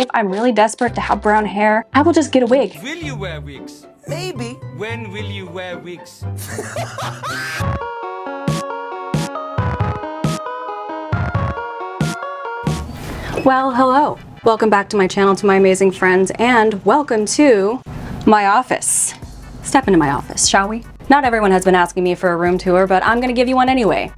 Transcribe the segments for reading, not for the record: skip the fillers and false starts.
if I'm really desperate to have brown hair, I will just get a wig. Will you wear wigs? Maybe. When will you wear wigs? Well, hello. Welcome back to my channel, to my amazing friends, and welcome to my office. Step into my office, shall we? Not everyone has been asking me for a room tour, but I'm gonna give you one anyway.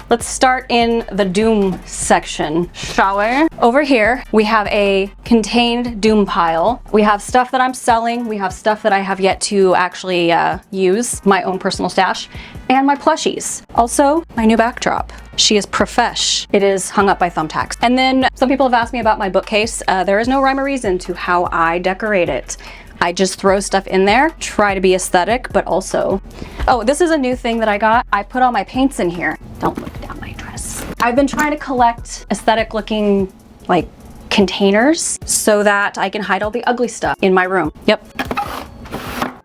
Let's start in the Doom section, shall we? Over here, we have a contained Doom pile. We have stuff that I'm selling. We have stuff that I have yet to actually use, my own personal stash, and my plushies. Also, my new backdrop. She is profesh. It is hung up by thumbtacks. And then some people have asked me about my bookcase. There is no rhyme or reason to how I decorate it. I just throw stuff in there, try to be aesthetic, but also... Oh, this is a new thing that I got. I put all my paints in here. Don't look down my dress. I've been trying to collect aesthetic looking, like, containers so that I can hide all the ugly stuff in my room. Yep.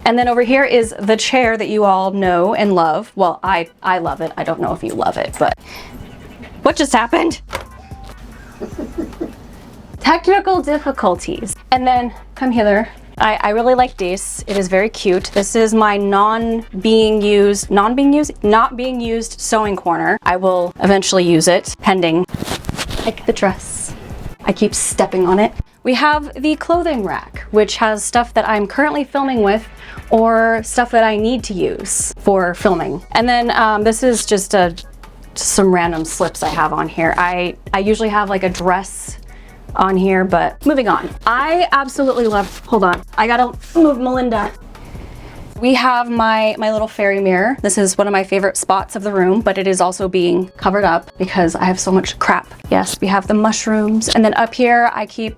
And then over here is the chair that you all know and love. Well, I love it. I don't know if you love it, but... What just happened? Technical difficulties. And then, come hither. I really like this. It is very cute. This is my not being used sewing corner. I will eventually use it, pending. Like the dress. I keep stepping on it. We have the clothing rack, which has stuff that I'm currently filming with or stuff that I need to use for filming. And then this is just some random slips I have on here. I usually have like a dress on here, but moving on. I absolutely love, hold on, I gotta move Melinda. We have my little fairy mirror. This is one of my favorite spots of the room, but it is also being covered up because I have so much crap. Yes, we have the mushrooms. And then up here, I keep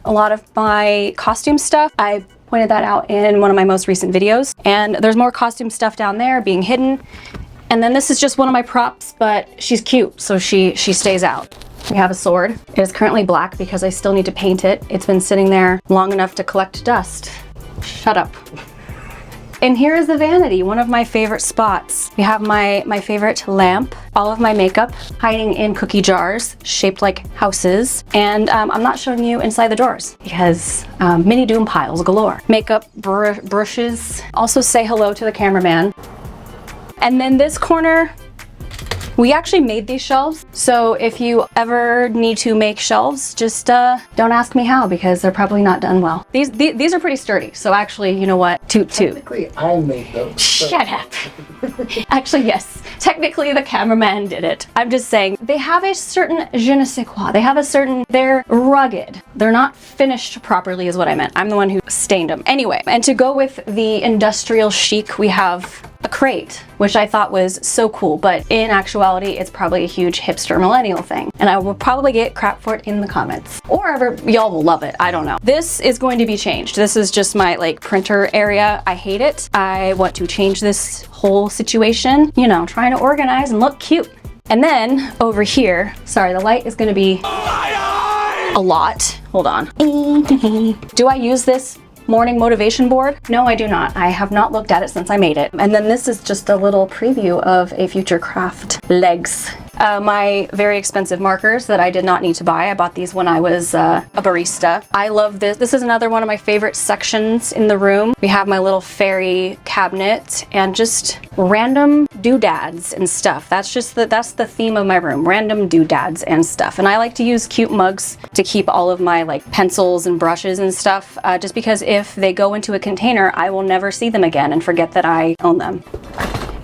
a lot of my costume stuff. I pointed that out in one of my most recent videos. And there's more costume stuff down there being hidden. And then this is just one of my props, but she's cute, so she stays out. We have a sword. It is currently black because I still need to paint it. It's been sitting there long enough to collect dust. Shut up. And here is the vanity, one of my favorite spots. We have my favorite lamp, all of my makeup hiding in cookie jars shaped like houses. And I'm not showing you inside the drawers because mini Doom piles galore. Makeup brushes. Also say hello to the cameraman. And then this corner, we actually made these shelves, so if you ever need to make shelves, just don't ask me how because they're probably not done well. These are pretty sturdy, so actually, you know what? Toot toot. Technically, I made those. Shut up. Actually, yes. Technically, the cameraman did it. I'm just saying, they have a certain je ne sais quoi. They have a certain, they're rugged. They're not finished properly is what I meant. I'm the one who stained them. Anyway, and to go with the industrial chic, we have a crate, which I thought was so cool, but in actuality, it's probably a huge hipster millennial thing. And I will probably get crap for it in the comments. Or y'all will love it, I don't know. This is going to be changed. This is just my like printer area. I hate it. I want to change this whole situation, you know, trying to organize and look cute. And then over here, sorry, the light is gonna be a lot. Hold on. Do I use this morning motivation board? No, I do not. I have not looked at it since I made it. And then this is just a little preview of a future craft legs. My very expensive markers that I did not need to buy. I bought these when I was a barista. I love this. This is another one of my favorite sections in the room. We have my little fairy cabinet and just random doodads and stuff. That's the theme of my room, random doodads and stuff. And I like to use cute mugs to keep all of my like pencils and brushes and stuff, just because if they go into a container, I will never see them again and forget that I own them.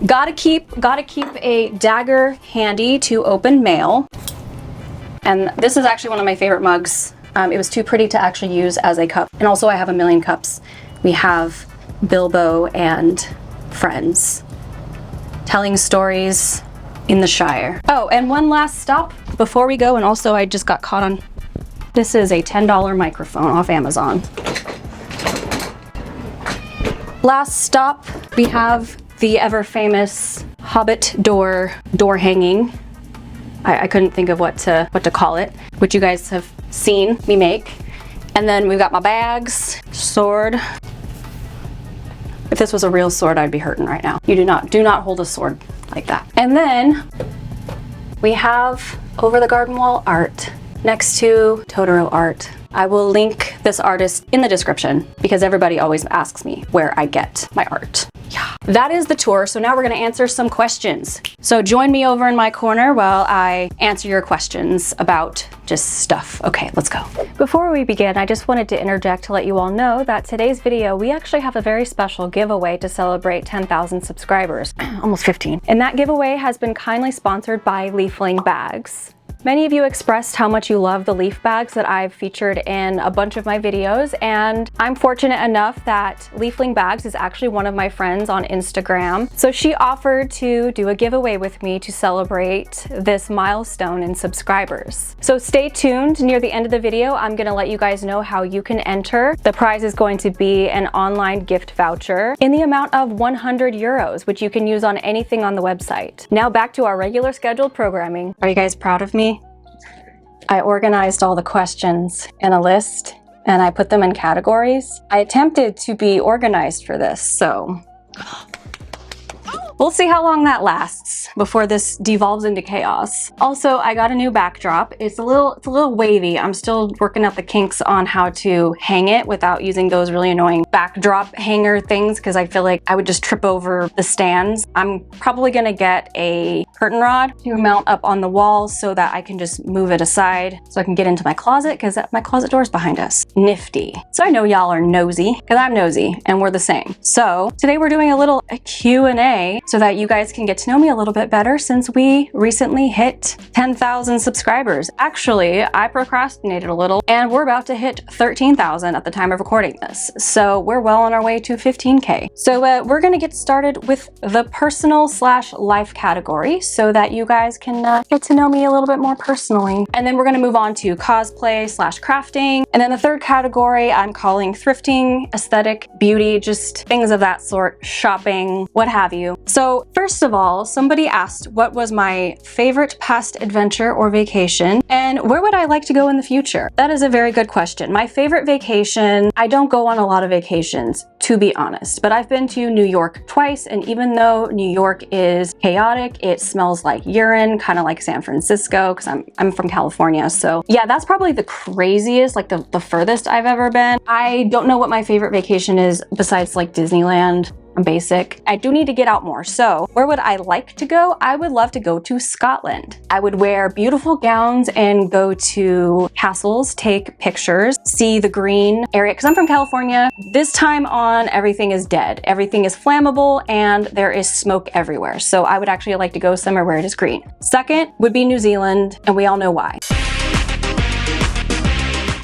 Gotta keep a dagger handy to open mail. And this is actually one of my favorite mugs. It was too pretty to actually use as a cup. And also I have a million cups. We have Bilbo and friends telling stories in the Shire. Oh, and one last stop before we go, and also I just got caught on, this is a $10 microphone off Amazon. Last stop, we have the ever famous Hobbit door hanging. I couldn't think of what to call it, which you guys have seen me make. And then we've got my bags, sword. If this was a real sword, I'd be hurting right now. You do not hold a sword like that. And then we have over the garden wall art. next to Totoro art. I will link this artist in the description because everybody always asks me where I get my art. Yeah, that is the tour. So now we're gonna answer some questions. So join me over in my corner while I answer your questions about just stuff. Okay, let's go. Before we begin, I just wanted to interject to let you all know that today's video, we actually have a very special giveaway to celebrate 10,000 subscribers, almost 15. And that giveaway has been kindly sponsored by Leafling bags. Many of you expressed how much you love the leaf bags that I've featured in a bunch of my videos, and I'm fortunate enough that Leafling Bags is actually one of my friends on Instagram. So she offered to do a giveaway with me to celebrate this milestone in subscribers. So stay tuned. Near the end of the video, I'm gonna let you guys know how you can enter. The prize is going to be an online gift voucher in the amount of 100 euros, which you can use on anything on the website. Now back to our regular scheduled programming. Are you guys proud of me? I organized all the questions in a list and I put them in categories. I attempted to be organized for this, so we'll see how long that lasts before this devolves into chaos. Also, I got a new backdrop. It's a little wavy. I'm still working out the kinks on how to hang it without using those really annoying backdrop hanger things because I feel like I would just trip over the stands. I'm probably gonna get a curtain rod to mount up on the wall so that I can just move it aside so I can get into my closet because my closet door is behind us. Nifty. So I know y'all are nosy because I'm nosy and we're the same. So today we're doing a little Q&A so that you guys can get to know me a little bit better since we recently hit 10,000 subscribers. Actually, I procrastinated a little and we're about to hit 13,000 at the time of recording this. So we're well on our way to 15K. So we're gonna get started with the personal/life category so that you guys can get to know me a little bit more personally. And then we're gonna move on to cosplay/crafting. And then the third category I'm calling thrifting, aesthetic, beauty, just things of that sort, shopping, what have you. So first of all, somebody asked what was my favorite past adventure or vacation and where would I like to go in the future? That is a very good question. My favorite vacation, I don't go on a lot of vacations, to be honest, but I've been to New York twice, and even though New York is chaotic, it smells like urine, kind of like San Francisco, because I'm from California. So yeah, that's probably the craziest, like the furthest I've ever been. I don't know what my favorite vacation is besides like Disneyland. I'm basic. I do need to get out more. So where would I like to go? I would love to go to Scotland. I would wear beautiful gowns and go to castles, take pictures, see the green area. Because I'm from California. This time on, everything is dead. Everything is flammable and there is smoke everywhere. So I would actually like to go somewhere where it is green. Second would be New Zealand, and we all know why.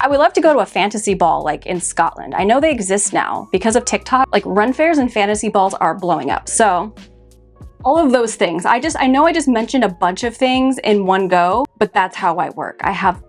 I would love to go to a fantasy ball like in Scotland. I know they exist now because of TikTok. Like run fairs and fantasy balls are blowing up. So all of those things. I know I just mentioned a bunch of things in one go, but that's how I work. I have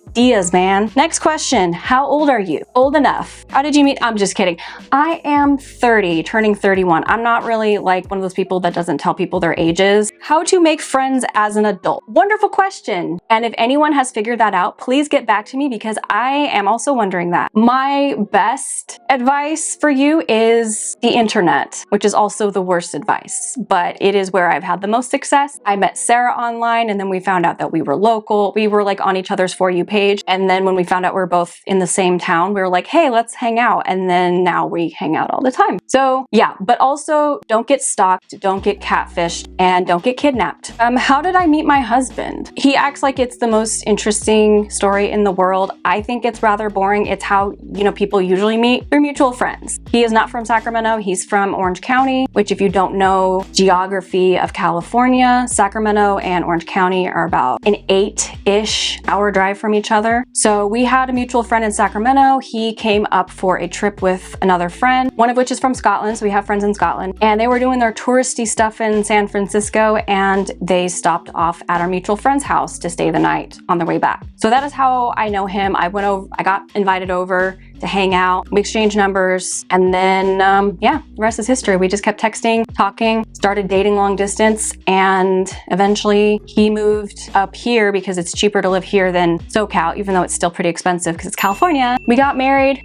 ideas, man. Next question. How old are you? Old enough. How did you meet? I'm just kidding. I am 30, turning 31. I'm not really like one of those people that doesn't tell people their ages. How to make friends as an adult? Wonderful question. And if anyone has figured that out, please get back to me because I am also wondering that. My best advice for you is the internet, which is also the worst advice, but it is where I've had the most success. I met Sarah online and then we found out that we were local. We were like on each other's For You page. And then when we found out we were both in the same town, we were like, hey, let's hang out. And then now we hang out all the time. So yeah, but also don't get stalked, don't get catfished, and don't get kidnapped. How did I meet my husband? He acts like it's the most interesting story in the world. I think it's rather boring. It's how, you know, people usually meet through mutual friends. He is not from Sacramento. He's from Orange County, which if you don't know geography of California, Sacramento and Orange County are about an 8-ish hour drive from each other. So we had a mutual friend in Sacramento. He came up for a trip with another friend, one of which is from Scotland. So we have friends in Scotland, and they were doing their touristy stuff in San Francisco, and they stopped off at our mutual friend's house to stay the night on their way back. So that is how I know him. I got invited over to hang out. We exchanged numbers, and then yeah, the rest is history. We just kept texting, talking, started dating long distance, and eventually he moved up here because it's cheaper to live here than SoCal, even though it's still pretty expensive because it's California. We got married,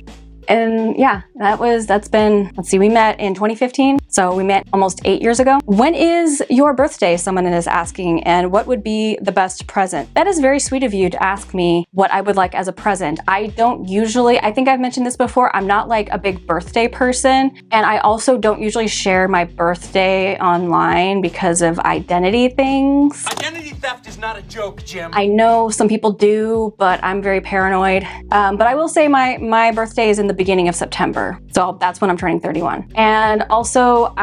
And yeah, that's been, let's see, we met in 2015. So we met almost 8 years ago. When is your birthday? Someone is asking, and what would be the best present? That is very sweet of you to ask me what I would like as a present. I don't usually, I think I've mentioned this before, I'm not like a big birthday person. And I also don't usually share my birthday online because of identity things. Identity theft is not a joke, Jim. I know some people do, but I'm very paranoid. But I will say my birthday is in the beginning of September. So that's when I'm turning 31. And also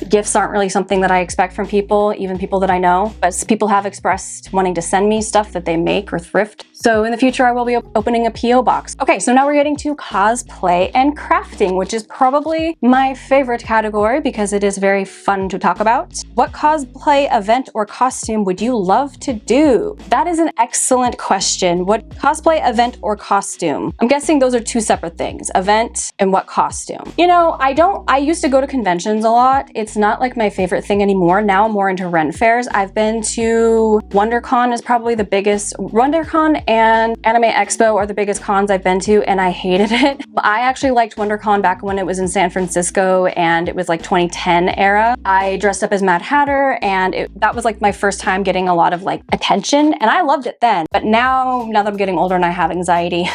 gifts aren't really something that I expect from people, even people that I know, but people have expressed wanting to send me stuff that they make or thrift. So in the future, I will be opening a PO box. Okay, so now we're getting to cosplay and crafting, which is probably my favorite category because it is very fun to talk about. What cosplay event or costume would you love to do? That is an excellent question. What cosplay event or costume? I'm guessing those are two separate things, event and what costume. You know, I used to go to conventions a lot. It's not like my favorite thing anymore. Now I'm more into Ren fairs. I've been to WonderCon is probably the biggest. WonderCon and Anime Expo are the biggest cons I've been to, and I hated it. I actually liked WonderCon back when it was in San Francisco and it was like 2010 era. I dressed up as Mad Hatter and that was like my first time getting a lot of like attention, and I loved it then. But now that I'm getting older and I have anxiety,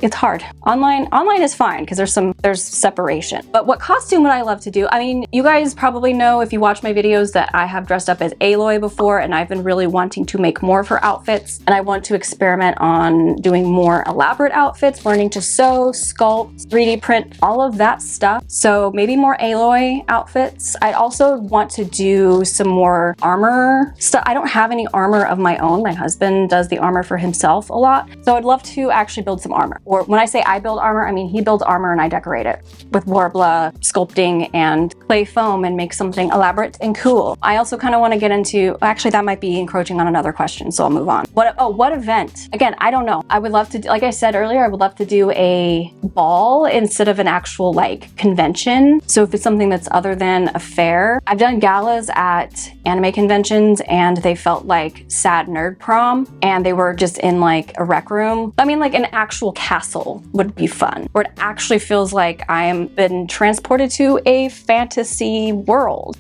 it's hard. Online is fine because there's separation. But what costume would I love to do? I mean, you guys probably know if you watch my videos that I have dressed up as Aloy before, and I've been really wanting to make more of her outfits, and I want to experiment on doing more elaborate outfits, learning to sew, sculpt, 3D print, all of that stuff. So maybe more Aloy outfits. I also want to do some more armor stuff. I don't have any armor of my own. My husband does the armor for himself a lot. So I'd love to actually build some armor. Or when I say I build armor, I mean he builds armor and I decorate it with Warbla sculpting and clay foam and make something elaborate and cool. I also kind of want to get into, actually that might be encroaching on another question, so I'll move on. What event? Again, I don't know. I would love to, like I said earlier, I would love to do a ball instead of an actual like convention. So if it's something that's other than a fair. I've done galas at anime conventions and they felt like sad nerd prom, and they were just in like a rec room. I mean, like an actual castle would be fun, where it actually feels like I am been transported to a fantasy world.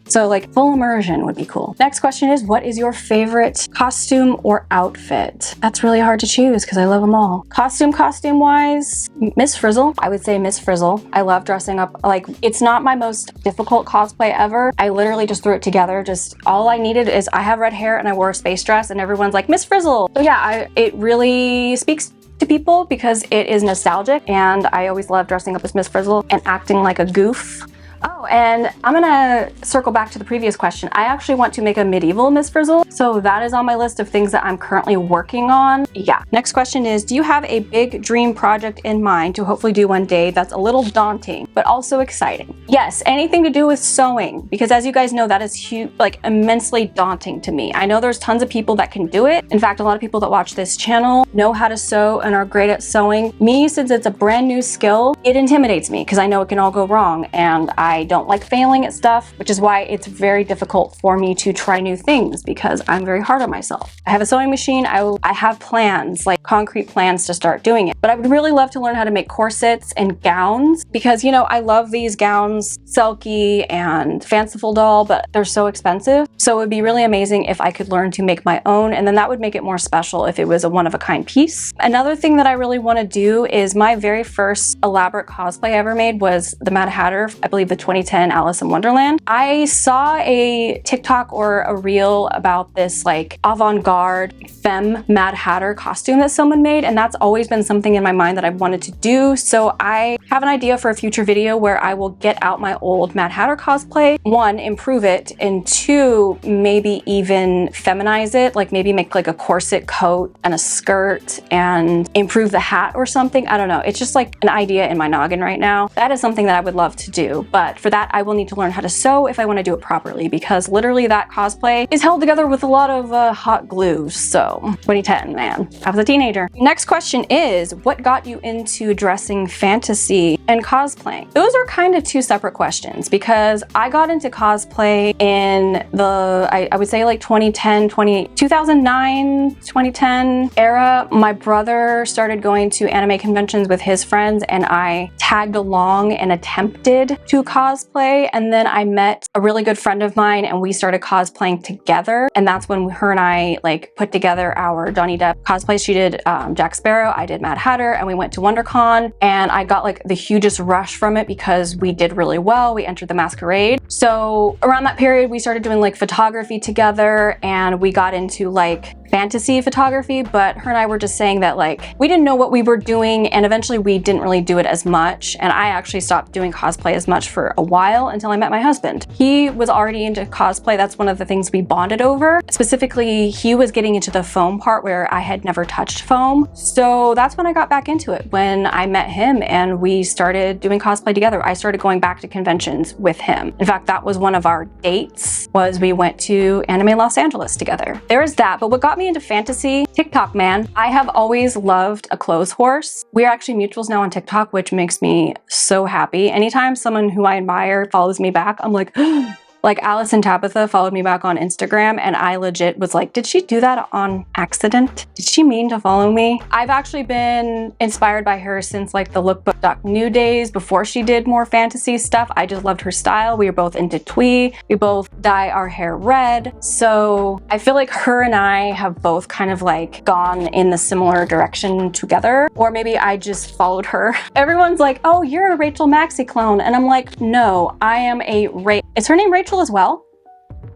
So like full immersion would be cool. Next question is, what is your favorite costume or outfit? That's really hard to choose because I love them all. Costume wise, Miss Frizzle. I would say Miss Frizzle. I love dressing up. Like, it's not my most difficult cosplay ever. I literally just threw it together. Just all I needed is I have red hair and I wore a space dress and everyone's like, Miss Frizzle. So yeah, it really speaks to people because it is nostalgic, and I always love dressing up as Miss Frizzle and acting like a goof. Oh, and I'm gonna circle back to the previous question. I actually want to make a medieval Miss Frizzle, so that is on my list of things that I'm currently working on. Yeah. Next question is, do you have a big dream project in mind to hopefully do one day that's a little daunting, but also exciting? Yes, anything to do with sewing, because as you guys know, that is huge, like immensely daunting to me. I know there's tons of people that can do it. In fact, a lot of people that watch this channel know how to sew and are great at sewing. Me, since it's a brand new skill, it intimidates me because I know it can all go wrong, and I don't like failing at stuff, which is why it's very difficult for me to try new things because I'm very hard on myself. I have a sewing machine. I have plans, like concrete plans to start doing it, but I would really love to learn how to make corsets and gowns because, you know, I love these gowns, Selkie and Fanciful Doll, but they're so expensive. So it would be really amazing if I could learn to make my own, and then that would make it more special if it was a one-of-a-kind piece. Another thing that I really want to do is my very first elaborate cosplay I ever made was the Mad Hatter, I believe the 2010 Alice in Wonderland. I saw a TikTok or a reel about this like avant-garde femme Mad Hatter costume that someone made, and that's always been something in my mind that I've wanted to do. So I have an idea for a future video where I will get out my old Mad Hatter cosplay. One, improve it, and two, maybe even feminize it, like maybe make like a corset coat and a skirt and improve the hat or something. I don't know. It's just like an idea in my noggin right now. That is something that I would love to do. But for After that, I will need to learn how to sew if I want to do it properly, because literally that cosplay is held together with a lot of hot glue. So 2010, man, I was a teenager. Next question is, what got you into dressing fantasy and cosplaying? Those are kind of two separate questions, because I got into cosplay in the, I would say like 2009, 2010 era. My brother started going to anime conventions with his friends, and I tagged along and attempted to cosplay. And then I met a really good friend of mine and we started cosplaying together. And that's when her and I like put together our Johnny Depp cosplays. She did Jack Sparrow, I did Mad Hatter, and we went to WonderCon, and I got like the hugest rush from it because we did really well. We entered the masquerade. So around that period, we started doing like photography together, and we got into like fantasy photography, but her and I were just saying that like we didn't know what we were doing, and eventually we didn't really do it as much. And I actually stopped doing cosplay as much for a while until I met my husband. He was already into cosplay. That's one of the things we bonded over. Specifically, he was getting into the foam part where I had never touched foam. So that's when I got back into it, when I met him and we started doing cosplay together. I started going back to conventions with him. In fact, that was one of our dates, was we went to Anime Los Angeles together. There is that, but what got me into fantasy, TikTok, man. I have always loved a clothes horse. We're actually mutuals now on TikTok, which makes me so happy. Anytime someone who I admire follows me back, I'm like, like Alice and Tabitha followed me back on Instagram, and I legit was like, did she do that on accident? Did she mean to follow me? I've actually been inspired by her since like the Lookbook.new days, before she did more fantasy stuff. I just loved her style. We were both into twee. We both dye our hair red. So I feel like her and I have both kind of like gone in the similar direction together, or maybe I just followed her. Everyone's like, oh, you're a Rachel Maxey clone. And I'm like, no, I am a Is her name Rachel as well?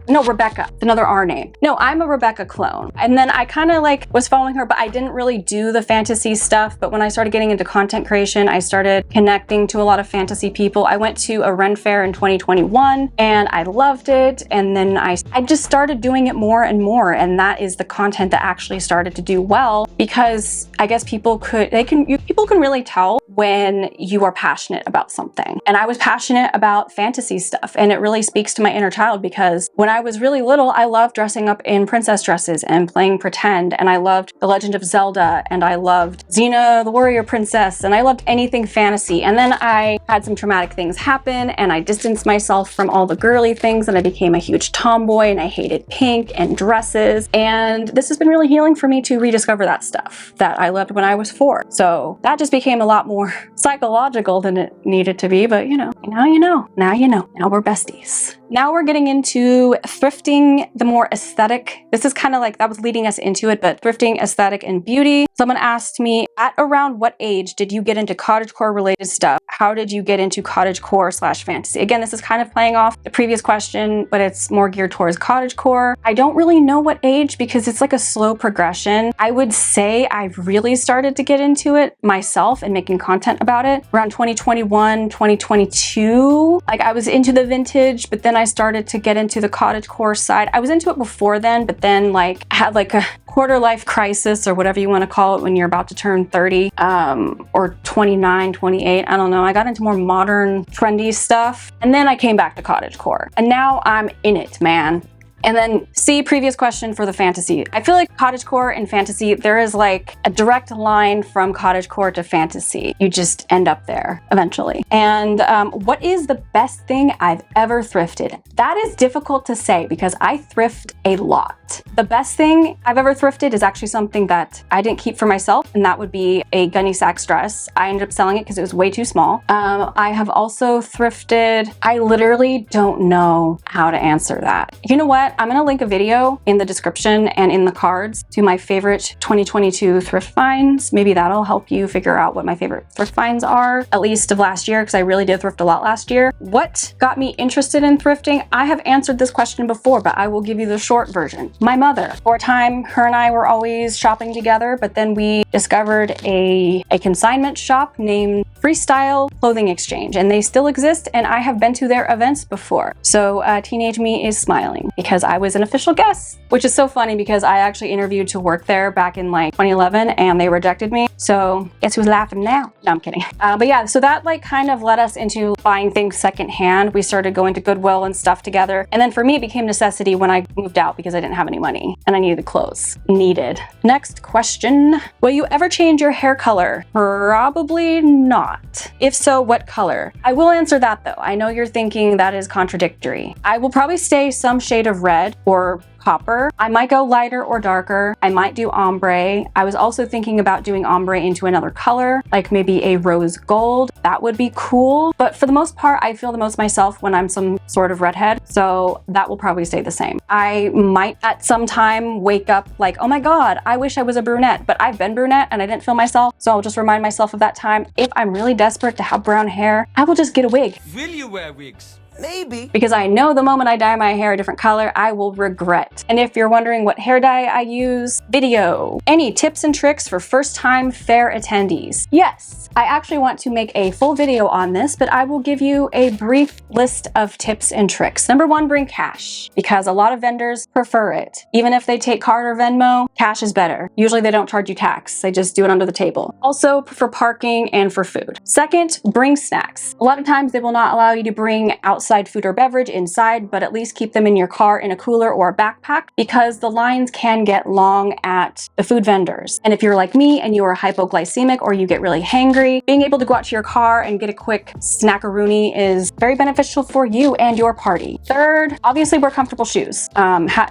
No, Rebecca, another R name. No, I'm a Rebecca clone. And then I kind of like was following her, but I didn't really do the fantasy stuff. But when I started getting into content creation, I started connecting to a lot of fantasy people. I went to a Ren Fair in 2021 and I loved it. And then I just started doing it more and more. And that is the content that actually started to do well, because I guess people can really tell when you are passionate about something. And I was passionate about fantasy stuff, and it really speaks to my inner child, because when I was really little, I loved dressing up in princess dresses and playing pretend, and I loved The Legend of Zelda, and I loved Xena the Warrior Princess, and I loved anything fantasy. And then I had some traumatic things happen, and I distanced myself from all the girly things, and I became a huge tomboy, and I hated pink and dresses. And this has been really healing for me to rediscover that stuff that I loved when I was 4. So that just became a lot more psychological than it needed to be, but now you know. Now we're besties. Now we're getting into thrifting, the more aesthetic. This is kind of like, that was leading us into it, but thrifting, aesthetic, and beauty. Someone asked me, at around what age did you get into Cottage Core related stuff? How did you get into Cottage Core / fantasy? Again, this is kind of playing off the previous question, but it's more geared towards Cottage Core. I don't really know what age, because it's like a slow progression. I would say I really started to get into it myself and making content about it around 2021, 2022. Like, I was into the vintage, but then I started to get into the Cottage Core side. I was into it before then, but then like had like a quarter life crisis, or whatever you want to call it, when you're about to turn 30 or 29, 28. I don't know. I got into more modern, trendy stuff, and then I came back to Cottage Core, and now I'm in it, man. And then see previous question for the fantasy. I feel like Cottage Core and fantasy, there is like a direct line from Cottage Core to fantasy. You just end up there eventually. And what is the best thing I've ever thrifted? That is difficult to say, because I thrift a lot. The best thing I've ever thrifted is actually something that I didn't keep for myself, and that would be a Gunny Sacks dress. I ended up selling it because it was way too small. I have also thrifted, I literally don't know how to answer that. You know what? I'm gonna link a video in the description and in the cards to my favorite 2022 thrift finds. Maybe that'll help you figure out what my favorite thrift finds are, at least of last year, because I really did thrift a lot last year. What got me interested in thrifting? I have answered this question before, but I will give you the short version. My mother. For a time, her and I were always shopping together, but then we discovered a consignment shop named Freestyle Clothing Exchange, and they still exist, and I have been to their events before. So teenage me is smiling, because because I was an official guest, which is so funny because I actually interviewed to work there back in like 2011 and they rejected me. So guess who's laughing now? No, I'm kidding. But yeah, so that like kind of led us into buying things secondhand. We started going to Goodwill and stuff together. And then for me, it became necessity when I moved out because I didn't have any money and I needed clothes. Needed. Next question. Will you ever change your hair color? Probably not. If so, what color? I will answer that though. I know you're thinking that is contradictory. I will probably stay some shade of red or copper. I might go lighter or darker. I might do ombre. I was also thinking about doing ombre into another color, like maybe a rose gold. That would be cool. But for the most part, I feel the most myself when I'm some sort of redhead. So that will probably stay the same. I might at some time wake up like, oh my God, I wish I was a brunette, but I've been brunette and I didn't feel myself. So I'll just remind myself of that time. If I'm really desperate to have brown hair, I will just get a wig. Will you wear wigs? Maybe. Because I know the moment I dye my hair a different color, I will regret. And if you're wondering what hair dye I use, video. Any tips and tricks for first-time fair attendees? Yes, I actually want to make a full video on this, but I will give you a brief list of tips and tricks. Number one, bring cash, because a lot of vendors prefer it. Even if they take card or Venmo, cash is better. Usually they don't charge you tax, they just do it under the table. Also for parking and for food. Second, bring snacks. A lot of times they will not allow you to bring outside food or beverage inside, but at least keep them in your car in a cooler or a backpack because the lines can get long at the food vendors. And if you're like me and you are hypoglycemic or you get really hangry, being able to go out to your car and get a quick snackaroonie is very beneficial for you and your party. Third, obviously wear comfortable shoes.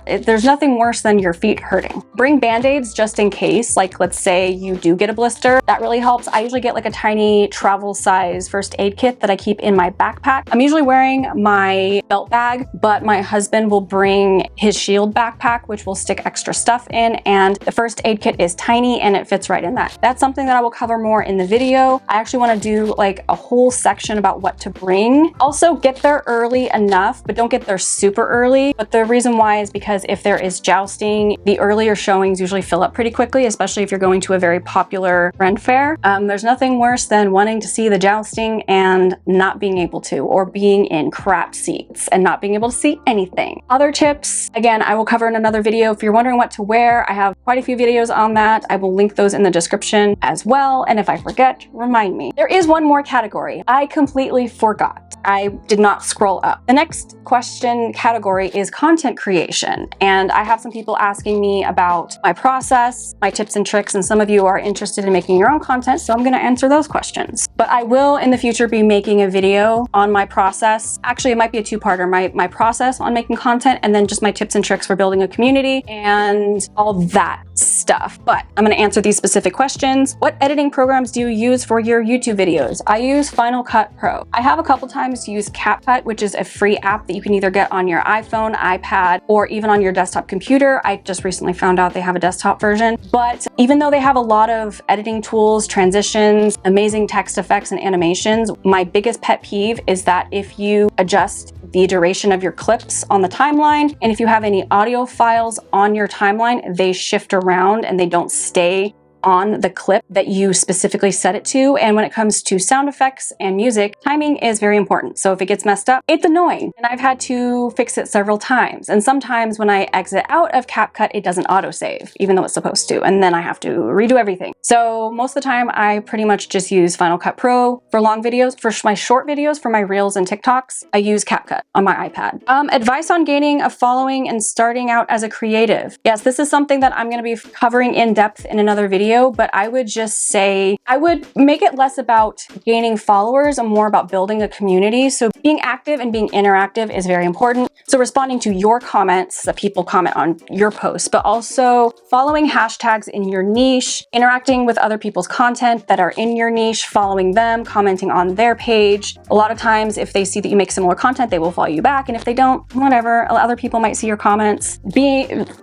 There's nothing worse than your feet hurting. Bring band-aids just in case, like let's say you do get a blister. That really helps. I usually get like a tiny travel size first aid kit that I keep in my backpack. I'm usually wearing my belt bag, but my husband will bring his shield backpack, which will stick extra stuff in, and the first aid kit is tiny and it fits right in that. That's something that I will cover more in the video. I actually want to do like a whole section about what to bring. Also, get there early enough, but don't get there super early. But the reason why is because if there is jousting, the earlier showings usually fill up pretty quickly, especially if you're going to a very popular friend fair. There's nothing worse than wanting to see the jousting and not being able to, or being in crap seats and not being able to see anything. Other tips, again, I will cover in another video. If you're wondering what to wear, I have quite a few videos on that. I will link those in the description as well. And if I forget, remind me. There is one more category. I completely forgot. I did not scroll up. The next question category is content creation. And I have some people asking me about my process, my tips and tricks, and some of you are interested in making your own content, so I'm going to answer those questions. But I will in the future be making a video on my process. Actually, it might be a two-parter, my process on making content and then just my tips and tricks for building a community and all that stuff. But I'm going to answer these specific questions. What editing programs do you use for your YouTube videos? I use Final Cut Pro. I have a couple times used CapCut, which is a free app that you can either get on your iPhone, iPad, or even on your desktop computer. I just recently found out they have a desktop version. But even though they have a lot of editing tools, transitions, amazing text effects, and animations, my biggest pet peeve is that if you adjust the duration of your clips on the timeline, and if you have any audio files on your timeline, they shift around and they don't stay on the clip that you specifically set it to. And when it comes to sound effects and music, timing is very important. So if it gets messed up, it's annoying. And I've had to fix it several times. And sometimes when I exit out of CapCut, it doesn't autosave, even though it's supposed to. And then I have to redo everything. So most of the time, I pretty much just use Final Cut Pro for long videos. For my short videos, for my Reels and TikToks, I use CapCut on my iPad. Advice on gaining a following and starting out as a creative. Yes, this is something that I'm going to be covering in depth in another video. But I would just say, I would make it less about gaining followers and more about building a community. So being active and being interactive is very important. So responding to your comments that people comment on your posts, but also following hashtags in your niche, interacting with other people's content that are in your niche, following them, commenting on their page. A lot of times, if they see that you make similar content, they will follow you back. And if they don't, whatever, other people might see your comments.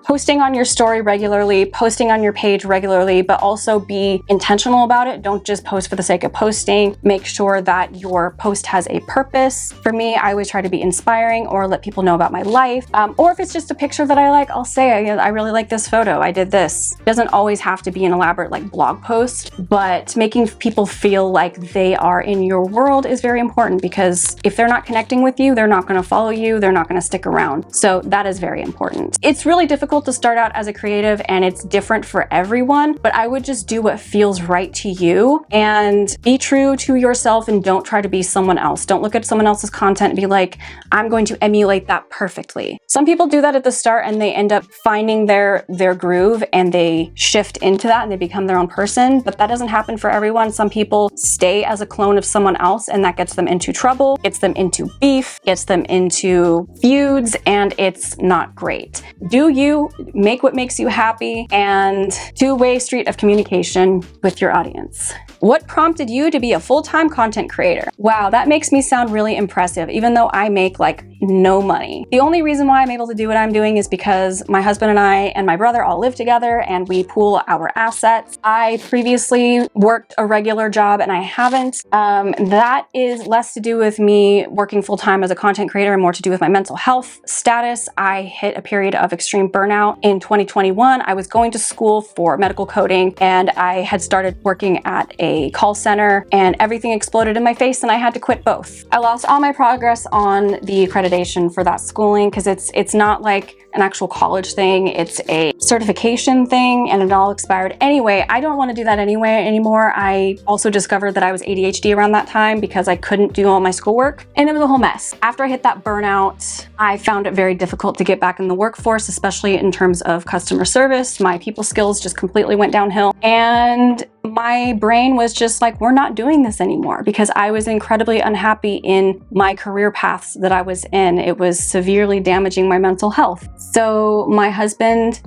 Posting on your story regularly, posting on your page regularly, but also be intentional about it. Don't just post for the sake of posting. Make sure that your post has a purpose. For me, I always try to be inspiring or let people know about my life. Or if it's just a picture that I like, I'll say, I really like this photo. I did this. It doesn't always have to be an elaborate like blog post, but making people feel like they are in your world is very important, because if they're not connecting with you, they're not going to follow you, they're not going to stick around. So that is very important. It's really difficult to start out as a creative, and it's different for everyone, but I would just do what feels right to you and be true to yourself, and don't try to be someone else. Don't look at someone else's content and be like, I'm going to emulate that perfectly. Some people do that at the start and they end up finding their groove and they shift into that and they become their own person, but that doesn't happen for everyone. Some people stay as a clone of someone else, and that gets them into trouble, gets them into beef, gets them into feuds, and it's not great. Do you, make what makes you happy, and two-way street of communication with your audience. What prompted you to be a full-time content creator? Wow, that makes me sound really impressive, even though I make like no money. The only reason why I'm able to do what I'm doing is because my husband and I and my brother all live together and we pool our assets. I previously worked a regular job and I haven't. That is less to do with me working full-time as a content creator and more to do with my mental health status. I hit a period of extreme burnout in 2021. I was going to school for medical coding and I had started working at a call center, and everything exploded in my face and I had to quit both. I lost all my progress on the accreditation for that schooling, because it's not like an actual college thing, it's a certification thing, and it all expired. Anyway, I don't want to do that anymore. I also discovered that I was ADHD around that time because I couldn't do all my schoolwork, and it was a whole mess. After I hit that burnout, I found it very difficult to get back in the workforce, especially in terms of customer service. My people skills just completely went downhill, and my brain was just like, we're not doing this anymore, because I was incredibly unhappy in my career paths that I was in. It was severely damaging my mental health. So my husband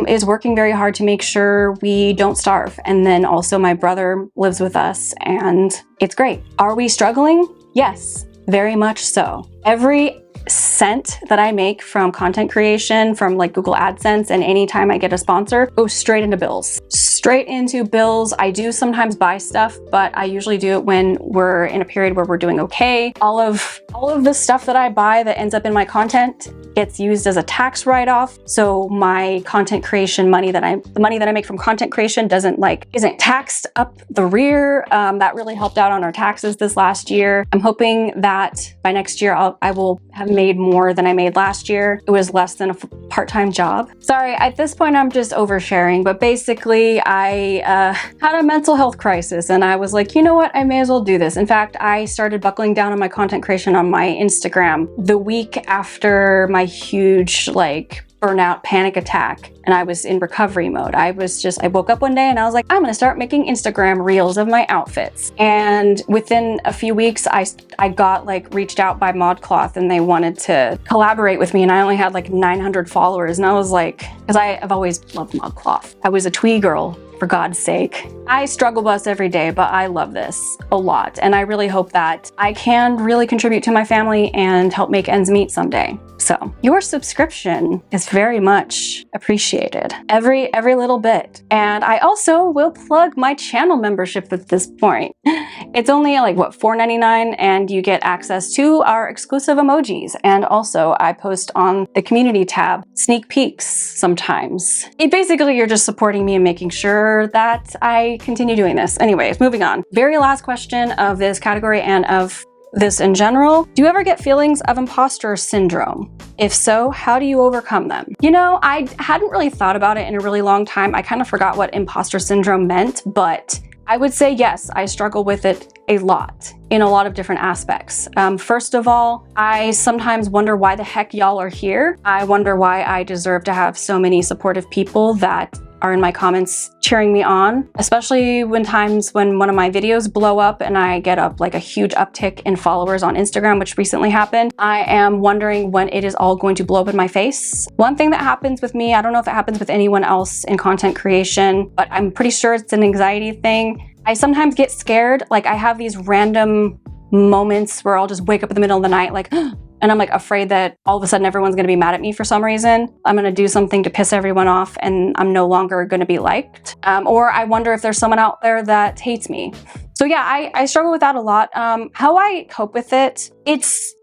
is working very hard to make sure we don't starve. And then also my brother lives with us and it's great. Are we struggling? Yes, very much so. Every cent that I make from content creation, from like Google AdSense, and anytime I get a sponsor, goes straight into bills. Straight into bills. I do sometimes buy stuff, but I usually do it when we're in a period where we're doing okay. All of the stuff that I buy that ends up in my content gets used as a tax write-off. So my content creation money the money that I make from content creation isn't taxed up the rear. That really helped out on our taxes this last year. I'm hoping that by next year I will have made more than I made last year. It was less than a part-time job. Sorry, at this point I'm just oversharing, but basically I had a mental health crisis and I was like, you know what, I may as well do this. In fact, I started buckling down on my content creation on my Instagram the week after my huge burnout panic attack, and I was in recovery mode. I woke up one day and I was like, I'm gonna start making Instagram reels of my outfits. And within a few weeks, I got reached out by ModCloth and they wanted to collaborate with me, and I only had 900 followers. And I was like, because I've always loved ModCloth. I was a twee girl, for God's sake. I struggle bus every day, but I love this a lot. And I really hope that I can really contribute to my family and help make ends meet someday. So your subscription is very much appreciated. Every little bit. And I also will plug my channel membership at this point. It's only $4.99, and you get access to our exclusive emojis. And also I post on the community tab sneak peeks sometimes. Basically, you're just supporting me and making sure that I continue doing this. Anyways, moving on. Very last question of this category and of this in general. Do you ever get feelings of imposter syndrome? If so, how do you overcome them? You know, I hadn't really thought about it in a really long time. I kind of forgot what imposter syndrome meant, but I would say yes, I struggle with it a lot in a lot of different aspects. First of all, I sometimes wonder why the heck y'all are here. I wonder why I deserve to have so many supportive people that are in my comments cheering me on, especially when one of my videos blow up and I get a huge uptick in followers on Instagram, which recently happened. I am wondering when it is all going to blow up in my face. One thing that happens with me, I don't know if it happens with anyone else in content creation, but I'm pretty sure it's an anxiety thing. I sometimes get scared. I have these random moments where I'll just wake up in the middle of the night and I'm like afraid that all of a sudden everyone's going to be mad at me for some reason. I'm going to do something to piss everyone off and I'm no longer going to be liked. Or I wonder if there's someone out there that hates me. So yeah, I struggle with that a lot. How I cope with it,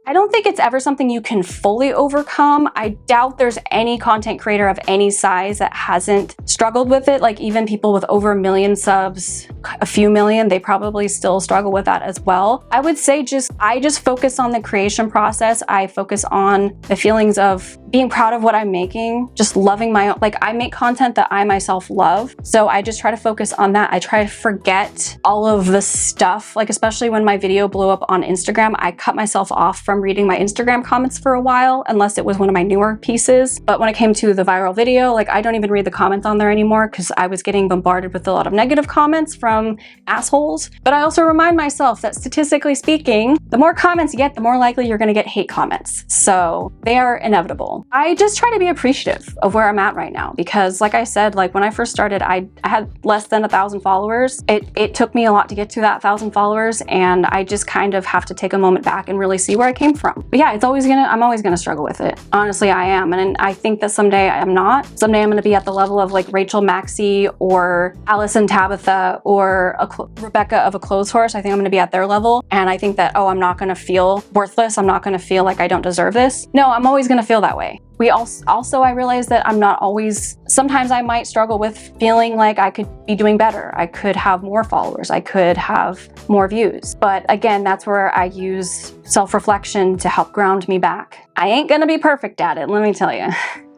I don't think it's ever something you can fully overcome. I doubt there's any content creator of any size that hasn't struggled with it. Like even people with over 1 million subs, a few million, they probably still struggle with that as well. I would say I just focus on the creation process. I focus on the feelings of being proud of what I'm making, just loving my own, like I make content that I myself love. So I just try to focus on that. I try to forget all of the stuff, like especially when my video blew up on Instagram, I cut myself off from reading my Instagram comments for a while, unless it was one of my newer pieces. But when it came to the viral video, like I don't even read the comments on there anymore because I was getting bombarded with a lot of negative comments from assholes. But I also remind myself that statistically speaking, the more comments you get, the more likely you're going to get hate comments. So they are inevitable. I just try to be appreciative of where I'm at right now because like I said, like when I first started, I had less than 1,000 followers. It took me a lot to get to that 1,000 followers, and I just kind of have to take a moment back and really see where I came from. But yeah, I'm always gonna struggle with it. Honestly, I am. And I think that someday I'm not. Someday I'm gonna be at the level of like Rachel Maxey or Allison Tabitha or Rebecca of A Clothes Horse. I think I'm gonna be at their level. And I think that, oh, I'm not gonna feel worthless. I'm not gonna feel like I don't deserve this. No, I'm always gonna feel that way. I realize that I'm not always, sometimes I might struggle with feeling like I could be doing better. I could have more followers. I could have more views. But again, that's where I use self-reflection to help ground me back. I ain't gonna be perfect at it, let me tell you.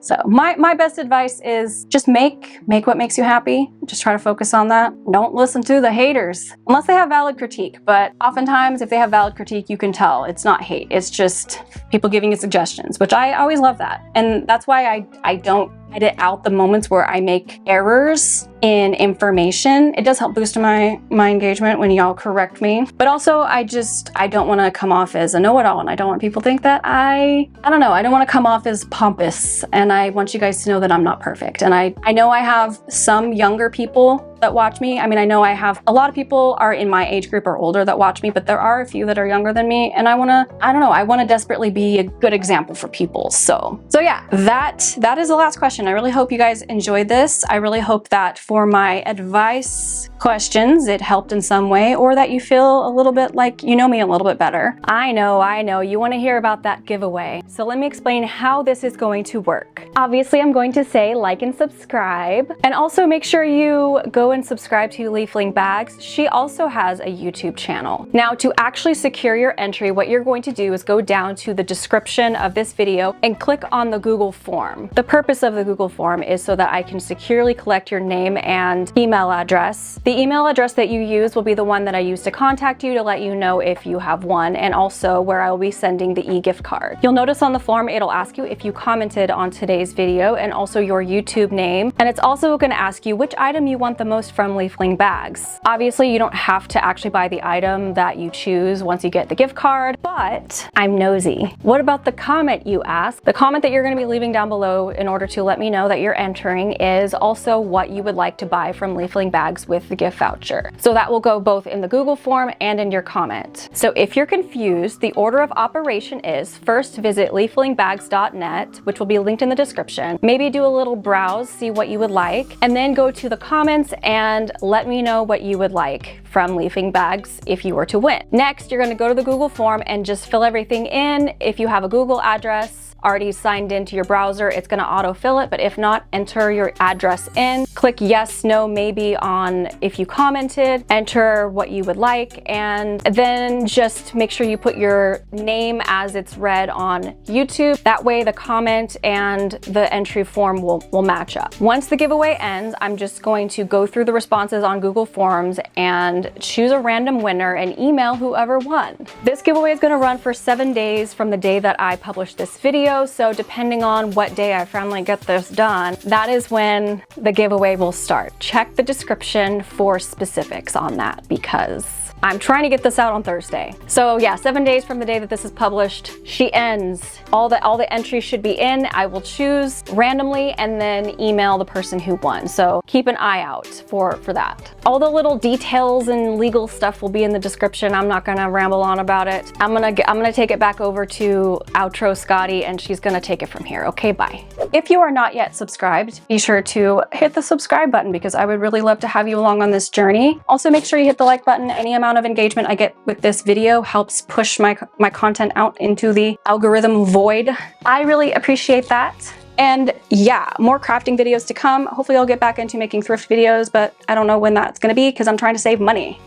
So my best advice is just make what makes you happy. Just try to focus on that. Don't listen to the haters unless they have valid critique. But oftentimes if they have valid critique, you can tell it's not hate. It's just people giving you suggestions, which I always love that. And that's why I don't edit out the moments where I make errors in information. It does help boost my engagement when y'all correct me. But also I don't want to come off as a know-it-all, and I don't want people to think that I don't know, I don't want to come off as pompous, and I want you guys to know that I'm not perfect. And I know I have some younger people that watch me. I mean, I know I have a lot of people are in my age group or older that watch me, but there are a few that are younger than me, and I want to desperately be a good example for people. So yeah, that is the last question. I really hope you guys enjoyed this. I really hope that for my advice questions, it helped in some way, or that you feel a little bit like you know me a little bit better. I know, you want to hear about that giveaway. So let me explain how this is going to work. Obviously, I'm going to say like and subscribe, and also make sure you go and subscribe to Leafling Bags. She also has a YouTube channel. Now, to actually secure your entry, what you're going to do is go down to the description of this video and click on the Google form. The purpose of the Google form is so that I can securely collect your name and email address. The email address that you use will be the one that I use to contact you to let you know if you have won, and also where I will be sending the e-gift card. You'll notice on the form it'll ask you if you commented on today's video and also your YouTube name, and it's also going to ask you which item you want the most from Leafling Bags. Obviously, you don't have to actually buy the item that you choose once you get the gift card, but I'm nosy. What about the comment, you ask? The comment that you're going to be leaving down below in order to let me know that you're entering is also what you would like to buy from Leafling Bags with the gift voucher. So that will go both in the Google form and in your comment. So if you're confused, the order of operation is first visit leaflingbags.net, which will be linked in the description. Maybe do a little browse, see what you would like, and then go to the comments and let me know what you would like from Leafling Bags if you were to win. Next, you're going to go to the Google form and just fill everything in. If you have a Google address already signed into your browser, it's going to autofill it, but if not, enter your address in, click yes, no, maybe on if you commented, enter what you would like, and then just make sure you put your name as it's read on YouTube. That way the comment and the entry form will match up. Once the giveaway ends, I'm just going to go through the responses on Google Forms and choose a random winner and email whoever won. This giveaway is going to run for 7 days from the day that I published this video. So depending on what day I finally get this done, that is when the giveaway will start. Check the description for specifics on that, because I'm trying to get this out on Thursday. So yeah, 7 days from the day that this is published, she ends. All the entries should be in. I will choose randomly and then email the person who won. So keep an eye out for that. All the little details and legal stuff will be in the description. I'm not gonna ramble on about it. I'm gonna take it back over to Outro Scotty and she's gonna take it from here. Okay, bye. If you are not yet subscribed, be sure to hit the subscribe button because I would really love to have you along on this journey. Also, make sure you hit the like button. Any amount of engagement I get with this video helps push my content out into the algorithm void. I really appreciate that. And yeah, more crafting videos to come. Hopefully I'll get back into making thrift videos, but I don't know when that's gonna be because I'm trying to save money.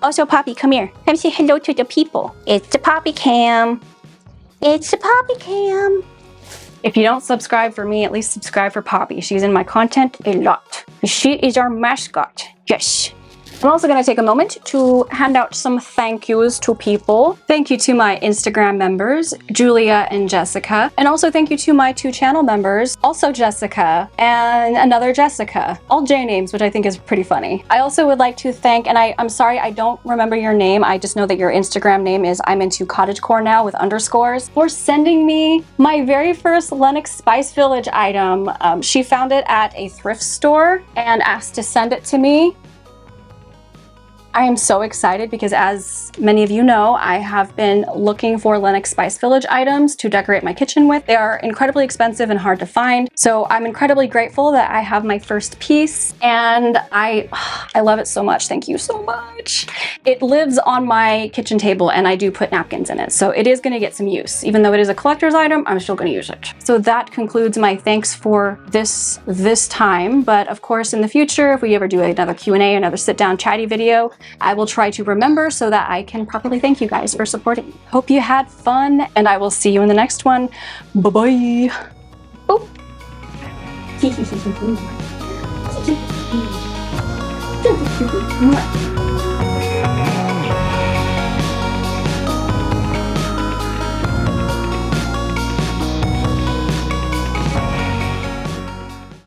Also, Poppy, come here. Come say hello to the people. It's the Poppy Cam. It's the Poppy Cam. If you don't subscribe for me, at least subscribe for Poppy. She's in my content a lot. She is our mascot. Yes. I'm also going to take a moment to hand out some thank yous to people. Thank you to my Instagram members, Julia and Jessica. And also thank you to my 2 channel members, also Jessica and another Jessica. All J names, which I think is pretty funny. I also would like to thank, and I'm sorry, I don't remember your name. I just know that your Instagram name is I'm into Cottage Core now with underscores, for sending me my very first Lennox Spice Village item. She found it at a thrift store and asked to send it to me. I am so excited because, as many of you know, I have been looking for Lennox Spice Village items to decorate my kitchen with. They are incredibly expensive and hard to find, so I'm incredibly grateful that I have my first piece, and I love it so much. Thank you so much. It lives on my kitchen table, and I do put napkins in it, so it is going to get some use. Even though it is a collector's item, I'm still going to use it. So that concludes my thanks for this time, but of course in the future, if we ever do another Q&A, another sit-down chatty video, I will try to remember so that I can properly thank you guys for supporting me. Hope you had fun, and I will see you in the next one. Bye-bye. Boop.